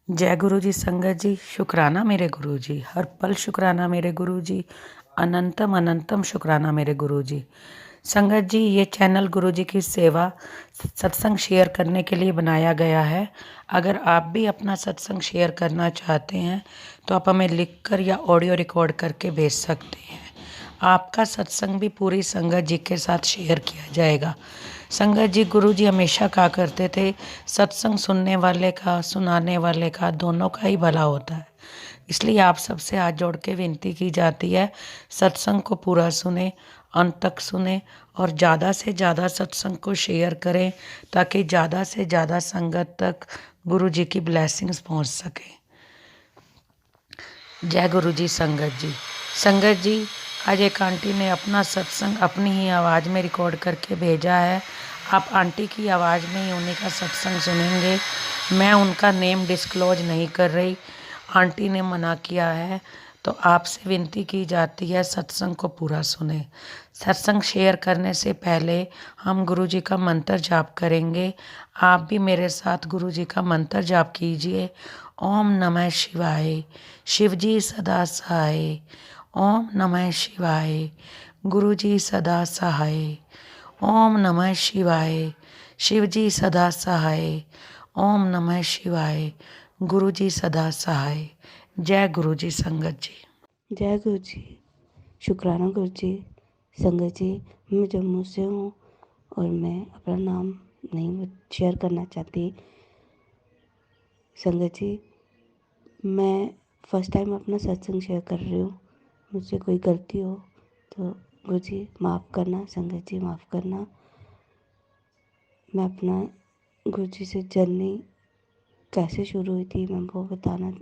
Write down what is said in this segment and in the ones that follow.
जय गुरु जी। संगत जी, शुक्राना मेरे गुरु जी, हर पल शुक्राना मेरे गुरु जी, अनंतम अनंतम शुक्राना मेरे गुरु जी। संगत जी, ये चैनल गुरु जी की सेवा सत्संग शेयर करने के लिए बनाया गया है। अगर आप भी अपना सत्संग शेयर करना चाहते हैं तो आप हमें लिखकर या ऑडियो रिकॉर्ड करके भेज सकते हैं। आपका सत्संग भी पूरी संगत जी के साथ शेयर किया जाएगा। संगत जी, गुरु जी हमेशा कहा करते थे, सत्संग सुनने वाले का, सुनाने वाले का, दोनों का ही भला होता है। इसलिए आप सबसे हाथ जोड़ के विनती की जाती है, सत्संग को पूरा सुने, अंत तक सुने और ज़्यादा से ज़्यादा सत्संग को शेयर करें ताकि ज़्यादा से ज़्यादा संगत तक गुरु जी की ब्लेसिंग्स पहुंच सके। जय गुरु जी। संगत जी, आज एक आंटी ने अपना सत्संग अपनी ही आवाज़ में रिकॉर्ड करके भेजा है। आप आंटी की आवाज़ में ही उन्हीं का सत्संग सुनेंगे। मैं उनका नेम डिस्क्लोज नहीं कर रही, आंटी ने मना किया है, तो आपसे विनती की जाती है सत्संग को पूरा सुने। सत्संग शेयर करने से पहले हम गुरु जी का मंत्र जाप करेंगे। आप भी मेरे साथ गुरु जी का मंत्र जाप कीजिए। ओम नमः शिवाय। शिव जी सदा सहाय। ओम नमः शिवाय। गुरु जी सदा सहाय। ओम नमः शिवाय। शिव जी सदा सहाय। ओम नमः शिवाय। गुरु जी सदा सहाय। जय गुरु जी। संगत जी, जय गुरु जी। शुक्राना गुरु जी। संगत जी, मैं जम्मू से हूँ और मैं अपना नाम नहीं शेयर करना चाहती। संगत जी, मैं फर्स्ट टाइम अपना सत्संग शेयर कर रही हूँ। मुझसे कोई गलती हो तो गुरु जी माफ़ करना, संगत जी माफ़ करना। मैं अपना गुरु जी से जर्नी कैसे शुरू हुई थी मैं वो बताना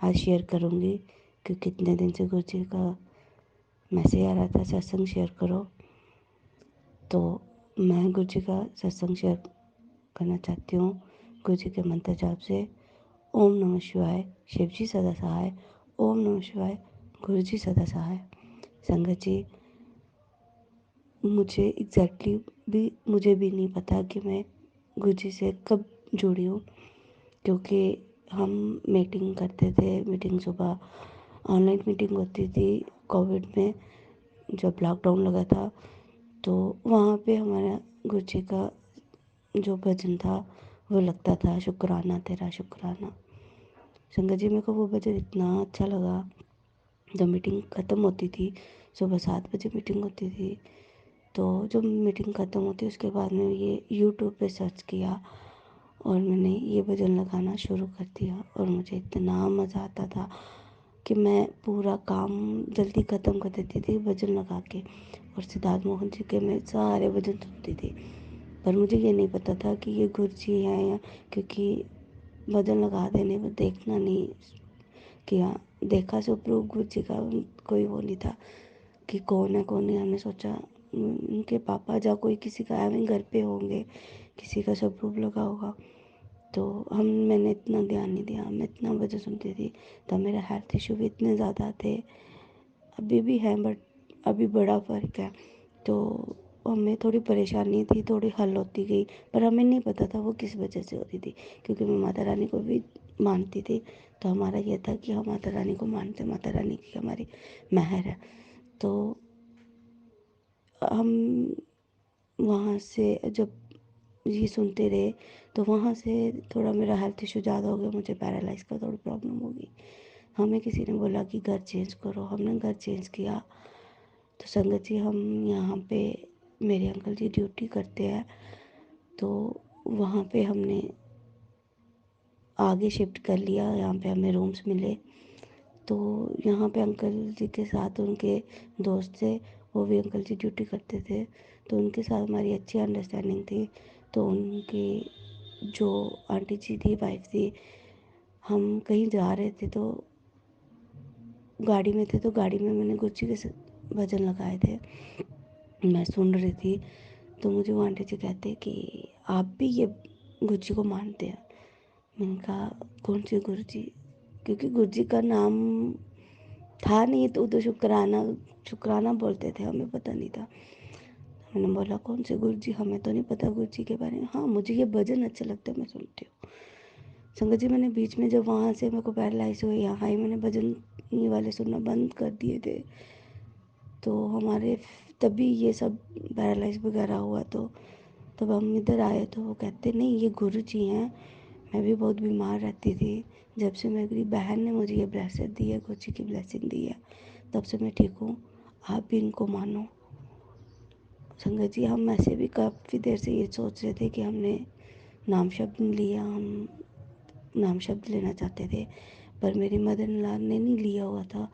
आज शेयर करूँगी, क्योंकि कितने दिन से गुरु जी का मैसेज आ रहा था सत्संग शेयर करो, तो मैं गुरु जी का सत्संग शेयर करना चाहती हूँ। गुरु जी के मंत्र जाप से ओम नमः शिवाय, शिव जी सदा सहाय। ओम नमः शिवाय, गुरु जी सदा सहाय। संगत जी, मुझे भी नहीं पता कि मैं गुरु जी से कब जुड़ी हूँ, क्योंकि हम मीटिंग करते थे। मीटिंग सुबह ऑनलाइन मीटिंग होती थी कोविड में, जब लॉकडाउन लगा था, तो वहाँ पे हमारा गुरु जी का जो भजन था वो लगता था, शुक्राना तेरा शुक्राना। संगत जी, मेरे को वो भजन इतना अच्छा लगा। जब मीटिंग ख़त्म होती थी, सुबह 7 बजे मीटिंग होती थी, तो जब मीटिंग ख़त्म होती उसके बाद में ये यूट्यूब पे सर्च किया और मैंने ये भजन लगाना शुरू कर दिया और मुझे इतना मज़ा आता था कि मैं पूरा काम जल्दी ख़त्म कर देती थी भजन लगा के, और सिद्धार्थ मोहन जी के मैं सारे भजन सुनती थी। पर मुझे ये नहीं पता था कि ये गुरु जी हैं, या क्योंकि भजन लगा देने में देखना नहीं किया, देखा स्वरूप गुरु जी का कोई वो नहीं था कि कौन है कौन नहीं। हमने सोचा उनके पापा या कोई किसी का आई घर पे होंगे, किसी का स्वरूप लगा होगा, तो मैंने इतना ध्यान नहीं दिया। मैं इतना भजन सुनती थी, तब मेरा हेल्थ इशू भी इतने ज़्यादा थे, अभी भी हैं, बट अभी बड़ा फ़र्क है। तो हमें थोड़ी परेशानी थी, थोड़ी हल होती गई, पर हमें नहीं पता था वो किस वजह से होती थी, क्योंकि मैं माता रानी को भी मानती थी। तो हमारा ये था कि हम माता रानी को मानते, माता रानी की हमारी मेहर है। तो हम वहाँ से जब ये सुनते रहे, तो वहाँ से थोड़ा मेरा हेल्थ इशू ज़्यादा हो गया, मुझे पैरालाइज का थोड़ी प्रॉब्लम हो गई। हमें किसी ने बोला कि घर चेंज करो, हमने घर चेंज किया। तो संगत जी, हम यहाँ पे मेरे अंकल जी ड्यूटी करते हैं, तो वहाँ पे हमने आगे शिफ्ट कर लिया, यहाँ पे हमें रूम्स मिले। तो यहाँ पे अंकल जी के साथ उनके दोस्त थे, वो भी अंकल जी ड्यूटी करते थे, तो उनके साथ हमारी अच्छी अंडरस्टैंडिंग थी। तो उनकी जो आंटी जी थी, वाइफ थी, हम कहीं जा रहे थे तो गाड़ी में थे, तो गाड़ी में मैंने गुरु जी के भजन लगाए थे, मैं सुन रही थी। तो मुझे वो आंटी जी कहते कि आप भी ये गुरु जी को मानते हैं। मैंने कहा कौन से गुरु जी, क्योंकि गुरु जी का नाम था नहीं, तो शुक्राना शुक्राना बोलते थे, हमें पता नहीं था। मैंने बोला कौन से गुरु जी, हमें तो नहीं पता गुरु जी के बारे में। हाँ, मुझे ये भजन अच्छे लगते हैं, मैं सुनती हूँ। संगत जी मैंने बीच में जब वहाँ से मेरे को पैरालाइज हुई, यहाँ आई, मैंने भजन ये वाले सुनना बंद कर दिए थे। तो हमारे तभी ये सब पैरालाइज वगैरह हुआ। तो तब हम इधर आए तो वो कहते नहीं ये गुरु जी हैं, मैं भी बहुत बीमार रहती थी, जब से मेरी बहन ने मुझे ये ब्लेसिंग दी है, गुरु जी की ब्लेसिंग दी है, तब से मैं ठीक हूँ, आप भी इनको मानो। संगत जी हम ऐसे भी काफ़ी देर से ये सोच रहे थे कि हमने नाम शब्द लिया, हम नाम शब्द लेना चाहते थे, पर मेरी मदर इन लॉ ने नहीं लिया हुआ था,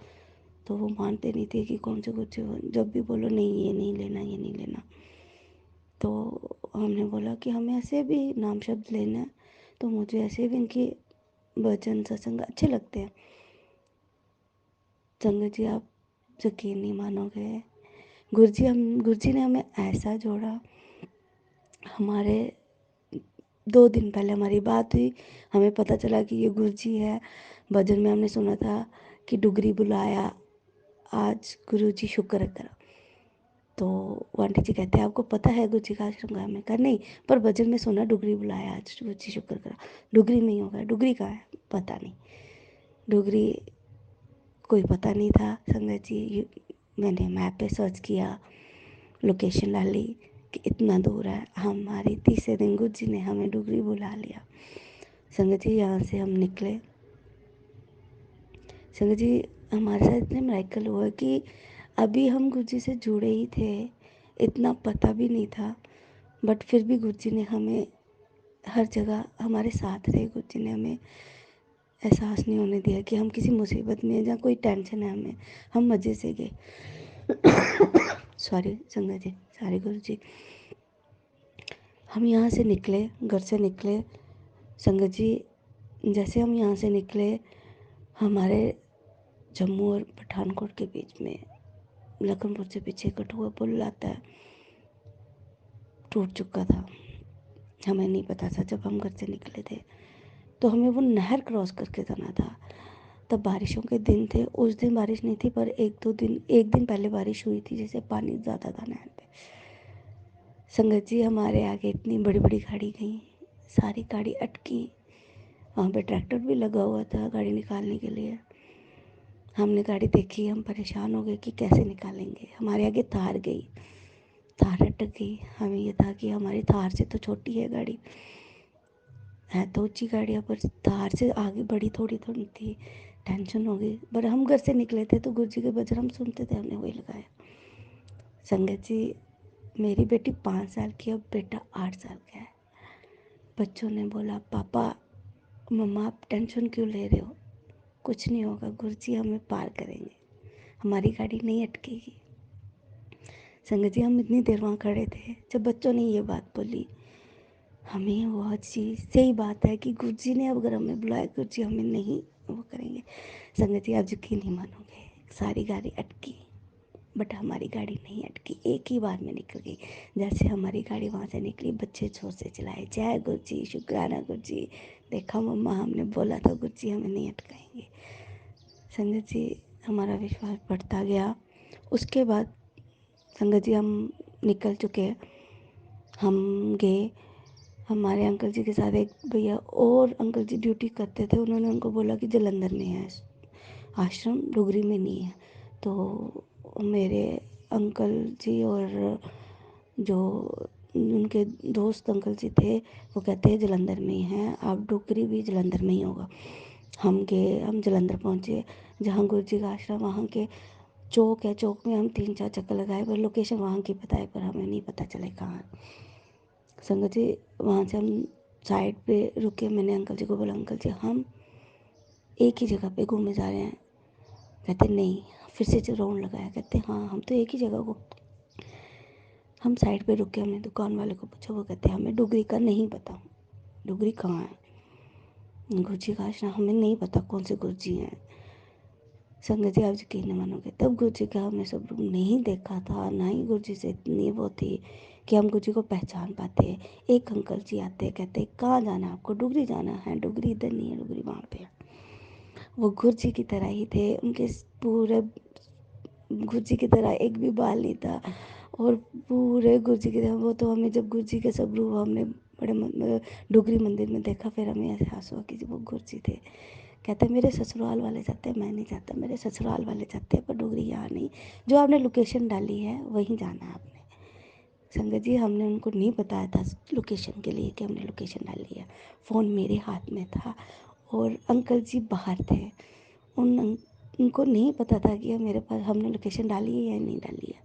तो वो मानते नहीं थे कि कौन से कुछ, जब भी बोलो नहीं ये नहीं लेना ये नहीं लेना। तो हमने बोला कि हमें ऐसे भी नाम शब्द लेना है, तो मुझे ऐसे भी इनके भजन सत्संग अच्छे लगते हैं। संगत जी आप यकीन नहीं मानोगे, गुरु जी ने हमें ऐसा जोड़ा। हमारे 2 दिन पहले हमारी बात हुई, हमें पता चला कि ये गुरु जी है। भजन में हमने सुना था कि डुगरी बुलाया आज गुरु जी शुक्र करा। तो वो आंटी जी कहते हैं आपको पता है गुरु जी का आश्रम कहाँ है? मैं कहा नहीं, पर भजन में सुना डुगरी बुलाया आज गुरु जी शुक्र करा। डुगरी में ही होगा, डुगरी कहाँ है पता नहीं, डुगरी कोई पता नहीं था। संगत जी मैंने मैप पे सर्च किया, लोकेशन डाली कि इतना दूर है, हमारी तीसरे दिन गुरु जी ने हमें डुगरी बुला लिया। संगत जी यहाँ से हम निकले। संगत जी हमारे साथ इतने मिरेकल हुआ कि अभी हम गुरु जी से जुड़े ही थे, इतना पता भी नहीं था, बट फिर भी गुरु जी ने हमें हर जगह हमारे साथ रहे। गुरु जी ने हमें एहसास नहीं होने दिया कि हम किसी मुसीबत में हैं या कोई टेंशन है हमें, हम मज़े से गए। सॉरी संगत जी, सॉरी गुरु जी। हम यहाँ से निकले, घर से निकले। संगत जी जैसे हम यहाँ से निकले, हमारे जम्मू और पठानकोट के बीच में लखनपुर से पीछे कठुआ पुल आता है, टूट चुका था। हमें नहीं पता था जब हम घर से निकले थे, तो हमें वो नहर क्रॉस करके जाना था। तब बारिशों के दिन थे, उस दिन बारिश नहीं थी, पर एक दिन पहले बारिश हुई थी, जैसे पानी ज़्यादा था नहर पे। संगत जी हमारे आगे इतनी बड़ी बड़ी गाड़ी गई, सारी गाड़ी अटकी। वहाँ पे ट्रैक्टर भी लगा हुआ था गाड़ी निकालने के लिए। हमने गाड़ी देखी, हम परेशान हो गए कि कैसे निकालेंगे। हमारे आगे थार गई, थार अटक गई। हमें ये था कि हमारी थार से तो छोटी है गाड़ी, है तो ऊँची गाड़ी, पर थार से आगे बड़ी थोड़ी थोड़ी थी। टेंशन हो गई, पर हम घर से निकले थे तो गुरु जी के भजन हम सुनते थे, हमने वही लगाया। संगत जी मेरी बेटी 5 साल की, अब बेटा 8 साल का है। बच्चों ने बोला पापा मम्मा आप टेंशन क्यों ले रहे हो, कुछ नहीं होगा, गुरु जी हमें पार करेंगे, हमारी गाड़ी नहीं अटकेगी। संगत जी हम इतनी देर वहाँ खड़े थे, जब बच्चों ने ये बात बोली हमें बहुत चीज़ सही बात है कि गुरु जी ने अगर हमें बुलाया, गुरु जी हमें नहीं वो करेंगे। संगत जी आप यकीन नहीं मानोगे, सारी गाड़ी अटकी, बट हमारी गाड़ी नहीं अटकी, एक ही बार में निकल गई। जैसे हमारी गाड़ी वहाँ से निकली, बच्चे जोर से चिल्लाए जय गुरु जी, शुक्राना गुरु जी, देखा मम्मा हमने बोला था गुरु जी हमें नहीं अटकाएंगे। संगत जी हमारा विश्वास बढ़ता गया। उसके बाद संगत जी हम निकल चुके, हम गए। हमारे अंकल जी के साथ एक भैया और अंकल जी ड्यूटी करते थे, उन्होंने उनको बोला कि जलंधर में है आश्रम, डुगरी में नहीं है। तो मेरे अंकल जी और जो उनके दोस्त अंकल जी थे, वो कहते हैं जलंधर में ही है, आप डुगरी भी जलंधर में ही होगा। हम गए, हम जलंधर पहुँचे, जहाँ गुरु जी का आश्रम, वहाँ के चौक है, चौक में हम 3-4 चक्कर लगाए, पर लोकेशन वहाँ की पता है, पर हमें नहीं पता चले कहाँ है। संगत जी वहाँ से हम साइड पे रुके, मैंने अंकल जी को बोला अंकल जी हम एक ही जगह पे घूमे जा रहे हैं। कहते नहीं, फिर से राउंड लगाया, कहते हाँ हम तो एक ही जगह को। हम साइड पे रुके, हमने दुकान वाले को पूछा, वो कहते हमें डुगरी का नहीं पता, डुगरी कहाँ है, गुरु जी का आश्रम हमें नहीं पता कौन से गुरु जी हैं। संगत जी आप यकीन नहीं मानोगे, तब गुरु जी का हमने सब रूप नहीं देखा था, ना ही गुरु जी से इतनी वो थी कि हम गुरु जी को पहचान पाते। एक अंकल जी आते, कहते कहाँ जाना है आपको, डुगरी जाना है, डुगरी इधर नहीं है, डुगरी वहाँ पे है। वो गुरु जी की तरह ही थे, उनके पूरे गुरु जी की तरह एक भी बाल नहीं था, और पूरे गुरु जी की तरह। वो तो हमें जब गुरु जी के सब रूप हमने डोगरी मंदिर में देखा, फिर हमें एहसास हुआ कि वो गुरुजी थे। कहते मेरे ससुराल वाले जाते हैं, मैं नहीं जाता, मेरे ससुराल वाले जाते हैं पर डोगरी यहाँ नहीं, जो आपने लोकेशन डाली है वहीं जाना है आपने। संगत जी, हमने उनको नहीं बताया था लोकेशन के लिए कि हमने लोकेशन डाली है। फ़ोन मेरे हाथ में था और अंकल जी बाहर थे। उनको नहीं पता था कि मेरे पास हमने लोकेशन डाली है या नहीं डाली है।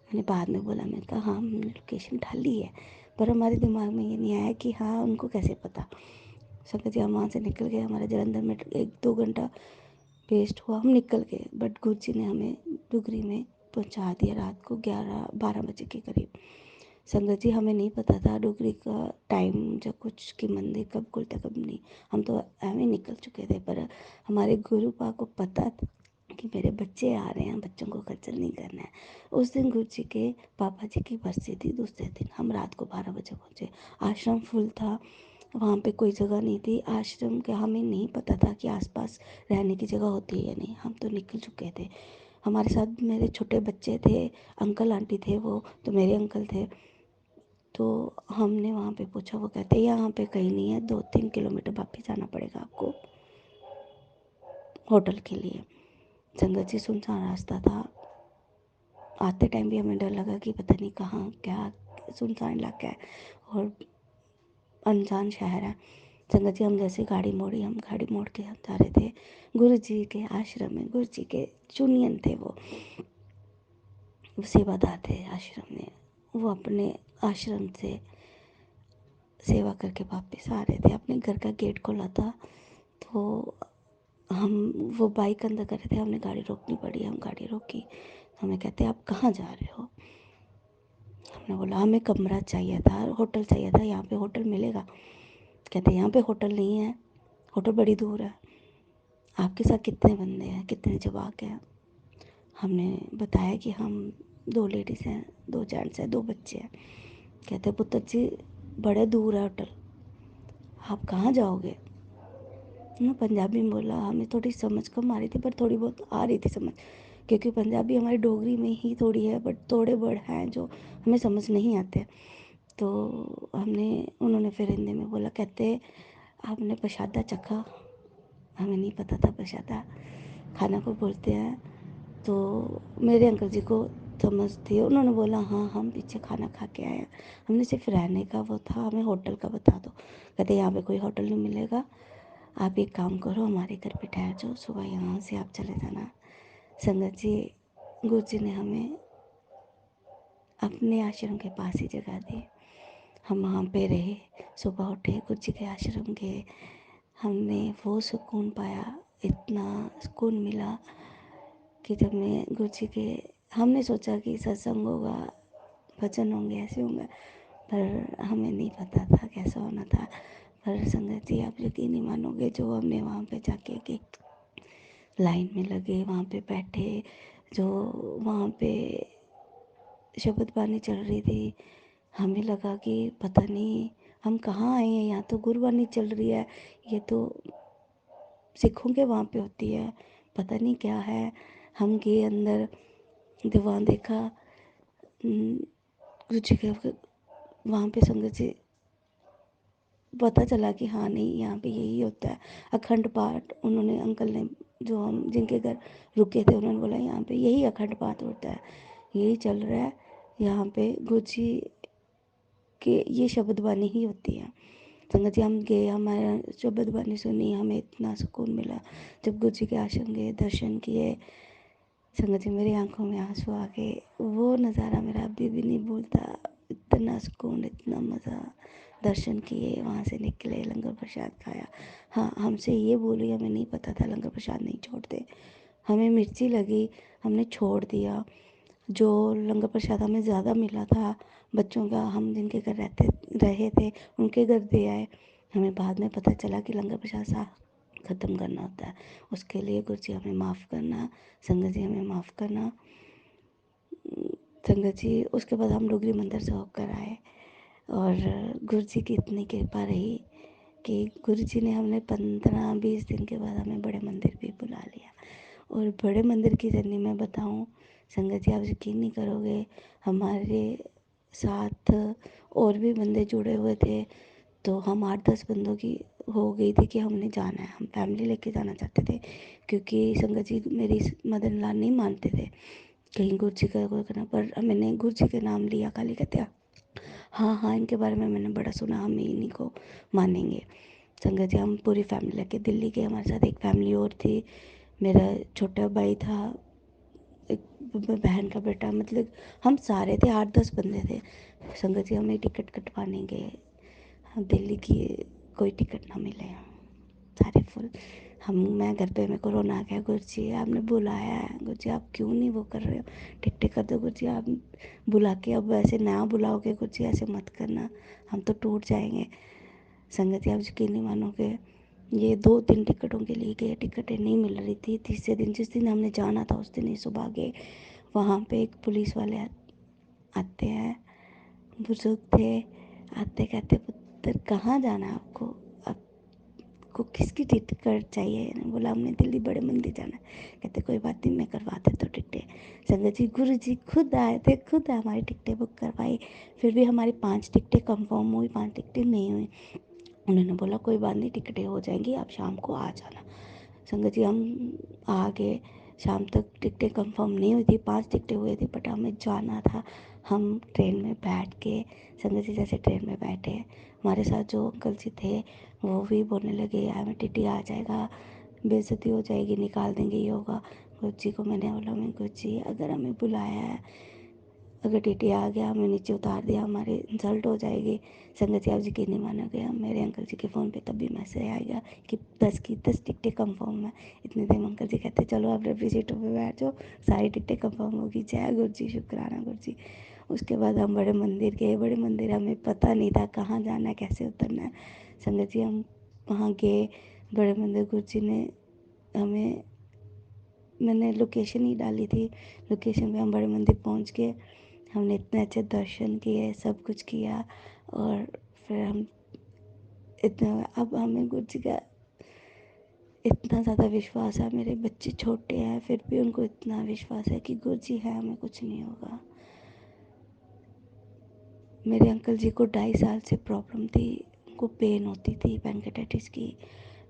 मैंने बाद में बोला, मैंने कहा हाँ हमने लोकेशन डाली है, पर हमारे दिमाग में ये नहीं आया कि हाँ उनको कैसे पता। संगत जी, हम वहाँ से निकल गए, हमारा जलंधर में 1-2 घंटा वेस्ट हुआ, हम निकल गए, बट गुरुजी ने हमें डुगरी में पहुँचा दिया रात को 11-12 बजे के करीब। संगत जी, हमें नहीं पता था डुगरी का टाइम, जब कुछ कि मंदिर कब खुलता कब नहीं, हम तो एवं निकल चुके थे। पर हमारे गुरु पा को पता था कि मेरे बच्चे आ रहे हैं, बच्चों को खज्जल नहीं करना है। उस दिन गुरु जी के पापा जी की बरसी थी, दूसरे दिन हम रात को 12 बजे पहुँचे। आश्रम फुल था, वहाँ पे कोई जगह नहीं थी। आश्रम के हमें नहीं पता था कि आसपास रहने की जगह होती है या नहीं, हम तो निकल चुके थे। हमारे साथ मेरे छोटे बच्चे थे, अंकल आंटी थे, वो तो मेरे अंकल थे। तो हमने वहाँ पे पूछा, वो कहते यहाँ पे कहीं नहीं है, 2-3 किलोमीटर वापस जाना पड़ेगा आपको होटल के लिए। संगत जी, सुनसान रास्ता था। आते टाइम भी हमें डर लगा कि पता नहीं कहाँ क्या सुनसान इलाका है और अनजान शहर है। संगत जी, हम जैसे गाड़ी मोड़ी, हम गाड़ी मोड़ के हम जा रहे थे गुरु जी के आश्रम में। गुरु जी के चुनियन थे वो सेवादार थे आश्रम में। वो अपने आश्रम से सेवा करके वापस आ रहे थे, अपने घर का गेट खोला था। तो हम वो बाइक अंदर कर रहे थे, हमने गाड़ी रोकनी पड़ी, हम गाड़ी रोकी। हमें कहते आप कहाँ जा रहे हो। हमने बोला हमें कमरा चाहिए था, होटल चाहिए था, यहाँ पे होटल मिलेगा। कहते यहाँ पे होटल नहीं है, होटल बड़ी दूर है। आपके साथ कितने बंदे हैं, कितने जवाक हैं। हमने बताया कि हम 2 लेडीज़ हैं, 2 जेंट्स हैं, 2 बच्चे हैं। कहते पुत्र जी बड़े दूर है होटल, आप कहाँ जाओगे। मैं पंजाबी में बोला, हमें थोड़ी समझ कम आ रही थी पर थोड़ी बहुत आ रही थी समझ, क्योंकि पंजाबी हमारी डोगरी में ही थोड़ी है, बट थोड़े वर्ड हैं जो हमें समझ नहीं आते। तो उन्होंने फिर हिंदी में बोला, कहते आपने प्रसादा चखा। हमें नहीं पता था प्रसादा खाना को बोलते हैं। तो मेरे अंकल जी को समझ थी, उन्होंने बोला हाँ हम पीछे खाना खा के आए हैं। हमने सिर्फ रहने का वो था, हमें होटल का बता दो। कहते यहाँ पे कोई होटल नहीं मिलेगा, आप एक काम करो हमारे घर पे ठहर जाओ, सुबह यहाँ से आप चले जाना। संगत जी, गुरु जी ने हमें अपने आश्रम के पास ही जगह दी। हम वहाँ पे रहे, सुबह उठे, गुरु जी के आश्रम गए, हमने वो सुकून पाया, इतना सुकून मिला कि जब मैं गुरु जी के, हमने सोचा कि सत्संग होगा, भजन होंगे, ऐसे होंगे, पर हमें नहीं पता था कैसा होना था। पर संगत जी, आप यकीन नहीं मानोगे, जो हमने वहाँ पे जाके कि लाइन में लगे, वहाँ पे बैठे, जो वहाँ पे शब्द बानी चल रही थी, हमें लगा कि पता नहीं हम कहाँ आए हैं, यहाँ तो गुरबानी चल रही है, ये तो सिखों के वहाँ पे होती है, पता नहीं क्या है। हम गए अंदर, जब वहाँ देखा गुरु जी के वहाँ पे संगत जी, पता चला कि हाँ नहीं यहाँ पे यही होता है अखंड पाठ। उन्होंने अंकल ने, जो हम जिनके घर रुके थे, उन्होंने बोला यहाँ पे यही अखंड पाठ होता है, यही चल रहा है यहाँ पे, गुरु जी के ये शब्द वाणी ही होती है। संगत जी, हम गए, हमारा शब्द वाणी सुनी, हमें इतना सुकून मिला। जब गुरु जी के आश्रम गए, दर्शन किए, संगत जी मेरी आंखों में आंसू आ गए। वो नज़ारा मेरा अभी भी नहीं भूलता, इतना सुकून, इतना मज़ा। दर्शन किए, वहाँ से निकले, लंगर प्रसाद खाया। हाँ, हमसे ये बोली, हमें नहीं पता था लंगर प्रसाद नहीं छोड़ते, हमें मिर्ची लगी, हमने छोड़ दिया। जो लंगर प्रसाद हमें ज़्यादा मिला था बच्चों का, हम जिनके घर रहे थे उनके घर दे आए। हमें बाद में पता चला कि लंगर प्रसाद ख़त्म करना होता है, उसके लिए गुरु जी हमें माफ़ करना, संगत जी हमें माफ़ करना। संगत जी, उसके बाद हम डोगरी मंदिर से होकर आए और गुरु जी की इतनी कृपा रही कि गुरु जी ने हमने 15-20 दिन के बाद हमें बड़े मंदिर भी बुला लिया। और बड़े मंदिर की जर्नी मैं बताऊं, संगत जी आप यकीन नहीं करोगे, हमारे साथ और भी बंदे जुड़े हुए थे। तो हम 8-10 बंदों की हो गई थी कि हमने जाना है, हम फैमिली लेके जाना चाहते थे, क्योंकि संगत जी मेरी मदर इन लॉ नहीं मानते थे कहीं गुरु जी का कोई करना, पर मैंने गुरु जी के नाम लिया खाली, कहते हाँ हाँ इनके बारे में मैंने बड़ा सुना, हम इन्हीं को मानेंगे। संगत जी हम पूरी फैमिली लेके दिल्ली गए, हमारे साथ एक फैमिली और थी, मेरा छोटा भाई था, एक बहन का बेटा, मतलब हम सारे थे, 8-10 बंदे थे। संगत जी हमें टिकट कटवाने गए, हम दिल्ली की कोई टिकट ना मिले, सारे फुल। मैं घर पे, मेरे को रोना आ गया, गुरु जी आपने बुलाया है, गुरु जी आप क्यों नहीं वो कर रहे हो, टिकटें कर दो गुरु जी, आप बुला के अब ऐसे ना बुलाओगे गुरु जी, ऐसे मत करना, हम तो टूट जाएंगे। संगत जी आप यकीन नहीं मानोगे, ये 2-3 टिकटों के लिए गए, टिकटें नहीं मिल रही थी। तीसरे दिन, जिस दिन हमने जाना था उस दिन ही सुबह गए, वहाँ पे एक पुलिस वाले आते हैं, बुजुर्ग थे, आते कहते पुत्र कहाँ जाना है आपको, आपको किसकी टिकट चाहिए, बोला हमने दिल्ली बड़े मंदिर जाना है, कहते कोई बात नहीं मैं करवा देता हूँ टिकटें। संगत जी गुरु जी खुद आए थे, खुद हमारी टिकटें बुक करवाई, फिर भी हमारी 5 टिकटें कंफर्म हुई, 5 टिकटें नहीं हुई। उन्होंने बोला कोई बात नहीं टिकटें हो जाएंगी, आप शाम को आ जाना। संगत जी हम आ गए, शाम तक टिकटें कंफर्म नहीं हुई थी, 5 टिकटें हुई थी, बट हमें जाना था। हम ट्रेन में बैठ के, संगत जी जैसे ट्रेन में बैठे, हमारे साथ जो अंकल जी थे वो भी बोलने लगे हमें टीटी आ जाएगा, बेइज्जती हो जाएगी, निकाल देंगे, ये होगा। गुरु जी को मैंने बोला मैं गुरु जी अगर हमें बुलाया है, अगर टीटी आ गया हमें नीचे उतार दिया, हमारी इंसल्ट हो जाएगी। संगत जी आप यकीन नहीं मानोगे, मेरे अंकल जी के फ़ोन पे तभी मैसेज आएगा कि 10 टिकटें कंफर्म है। इतने देर में अंकल जी कहते चलो आप रेफ्री सीटों पे बैठ जाओ, सारी टिकटें कंफर्म होगी। जय गुरु जी, शुक्राना गुरु जी। उसके बाद हम बड़े मंदिर गए, बड़े मंदिर हमें पता नहीं था कहाँ जाना है, कैसे उतरना है। संगत जी हम वहाँ गए बड़े मंदिर, गुरु जी ने हमें, मैंने लोकेशन ही डाली थी, लोकेशन पे हम बड़े मंदिर पहुँच गए, हमने इतने अच्छे दर्शन किए, सब कुछ किया, और फिर हम इतना, अब हमें गुरु जी का इतना ज़्यादा विश्वास है, मेरे बच्चे छोटे हैं फिर भी उनको इतना विश्वास है कि गुरु जी है, हमें कुछ नहीं होगा। मेरे अंकल जी को 2.5 साल से प्रॉब्लम थी, उनको पेन होती थी पैंक्रेटाइटिस की,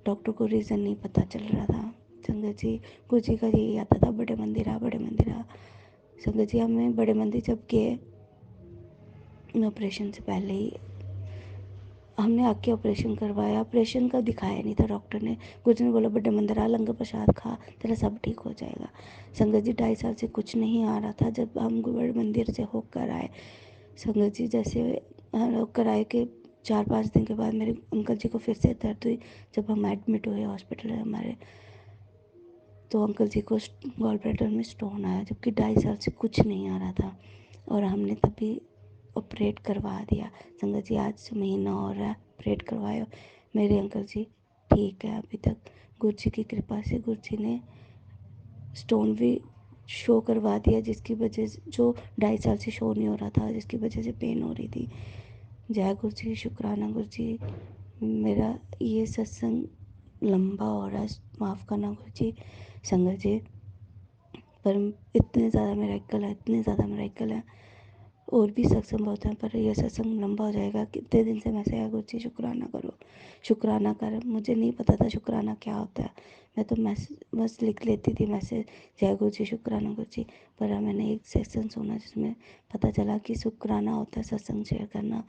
डॉक्टर को रीज़न नहीं पता चल रहा था। संगत जी गुरु जी का यही आता था बड़े मंदिर आ, बड़े मंदिर आ। संगत जी हमें बड़े मंदिर जब गए, ऑपरेशन से पहले ही हमने आके ऑपरेशन करवाया, ऑपरेशन का दिखाया नहीं था डॉक्टर ने, कुछ ने बोला बड़े मंदिर आ, लंगर प्रसाद खा, तेरा सब ठीक हो जाएगा। संगत जी 2.5 साल से कुछ नहीं आ रहा था, जब हम बड़े मंदिर से होकर आए, संगत जी जैसे होकर आए कि 4-5 दिन के बाद मेरे अंकल जी को फिर से दर्द हुई, जब हम एडमिट हुए हॉस्पिटल में हमारे, तो अंकल जी को गॉल ब्लैडर में स्टोन आया, जबकि 2.5 साल से कुछ नहीं आ रहा था, और हमने तभी ऑपरेट करवा दिया। संगत जी आज महीना हो रहा है ऑपरेट करवाया, मेरे अंकल जी ठीक है अभी तक, गुरु जी की कृपा से। गुरु जी ने स्टोन भी शो करवा दिया, जिसकी वजह से, जो 2.5 साल से शो नहीं हो रहा था, जिसकी वजह से पेन हो रही थी। जय गुरु जी, शुक्राना गुरु जी। मेरा ये सत्संग लंबा हो रहा है, माफ़ करना गुरु जी। संगत जी पर इतने ज़्यादा मेरेकल है, इतने ज़्यादा मेरेकल है, और भी सत्संग होते हैं, पर यह सत्संग लंबा हो जाएगा। कितने दिन से मैसेज आया गुरु जी शुक्राना करो, शुक्राना कर, मुझे नहीं पता था शुक्राना क्या होता है, मैं तो मैसेज बस लिख लेती थी मैसेज, जय गुरु जी, शुक्राना गुरु जी। पर मैंने एक सेक्शन सुना जिसमें पता चला कि शुक्राना होता है सत्संग शेयर करना,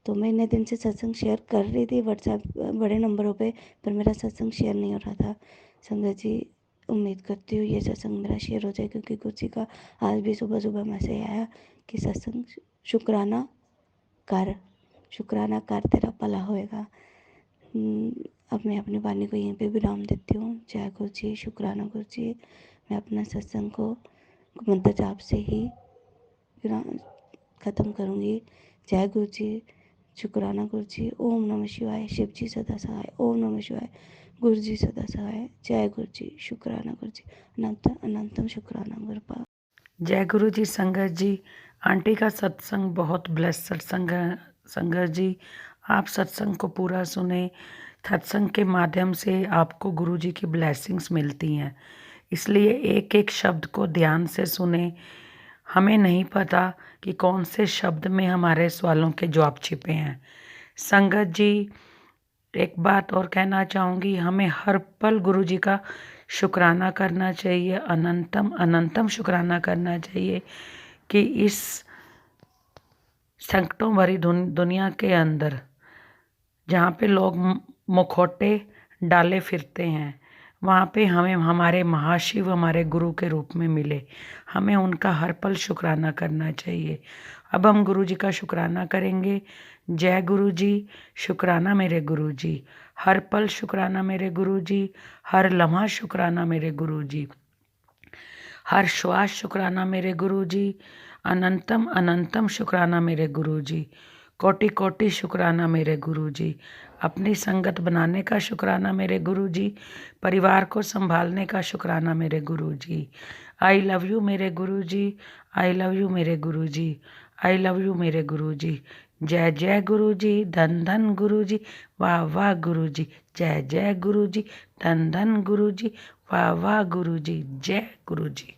तो मैं इतने दिन से सत्संग शेयर कर रही थी व्हाट्सएप बड़े नंबरों पे, पर मेरा सत्संग शेयर नहीं हो रहा था। संगत जी उम्मीद करती हूँ ये सत्संग मेरा शेयर हो जाए, क्योंकि गुरु जी का आज भी सुबह सुबह मैसेज आया कि सत्संग शुक्राना कर, शुक्राना कर, तेरा भला होएगा। अब मैं अपनी वाणी को यहीं पे विराम देती हूँ। जय गुरु जी, शुक्राना गुरु जी। मैं अपना सत्संग को मंत्र जाप से ही ख़त्म करूँगी। जय गुरु जी, शुक्राना गुरु जी। ओम नमः शिवाय। शिव जी सदा सहाय। ओम नमः शिवाय। गुरु जी सदा सहाय। जय गुरु जी, शुक्राना गुरु जी। अनंत अनंतम शुक्राना गुरुपा। जय गुरु जी। संगत जी, आंटी का सत्संग बहुत ब्लेस सत्संग है। संगत जी, आप सत्संग को पूरा सुने, सत्संग के माध्यम से आपको गुरु जी की ब्लेसिंग्स मिलती हैं, इसलिए एक एक शब्द को ध्यान से सुने। हमें नहीं पता कि कौन से शब्द में हमारे सवालों के जवाब छिपे हैं। संगत जी, एक बात और कहना चाहूँगी, हमें हर पल गुरु जी का शुक्राना करना चाहिए, अनंतम अनंतम शुक्राना करना चाहिए कि इस संकटों भरी दुनिया के अंदर जहाँ पे लोग मुखौटे डाले फिरते हैं, वहाँ पे हमें हमारे महाशिव हमारे गुरु के रूप में मिले। हमें उनका हर पल शुक्राना करना चाहिए। अब हम गुरु जी का शुक्राना करेंगे। जय गुरु जी, शुक्राना मेरे गुरु जी, हर पल शुक्राना मेरे गुरु जी, हर लम्हा शुक्राना मेरे गुरु जी, हर श्वास शुक्राना मेरे गुरु जी, अनंतम अनंतम शुक्राना मेरे गुरु जी, कोटि कोटि शुक्राना मेरे गुरु जी, अपनी संगत बनाने का शुक्राना मेरे गुरु जी, परिवार को संभालने का शुक्राना मेरे गुरु जी। आई लव यू मेरे गुरु जी, आई लव यू मेरे गुरु जी, आई लव यू मेरे गुरु जी। जय जय गुरु जी, धन धन गुरु जी, वाह वाह गुरु जी। जय जय गुरु जी, धन धन गुरु जी, वाह वाह गुरु जी। जय गुरु जी।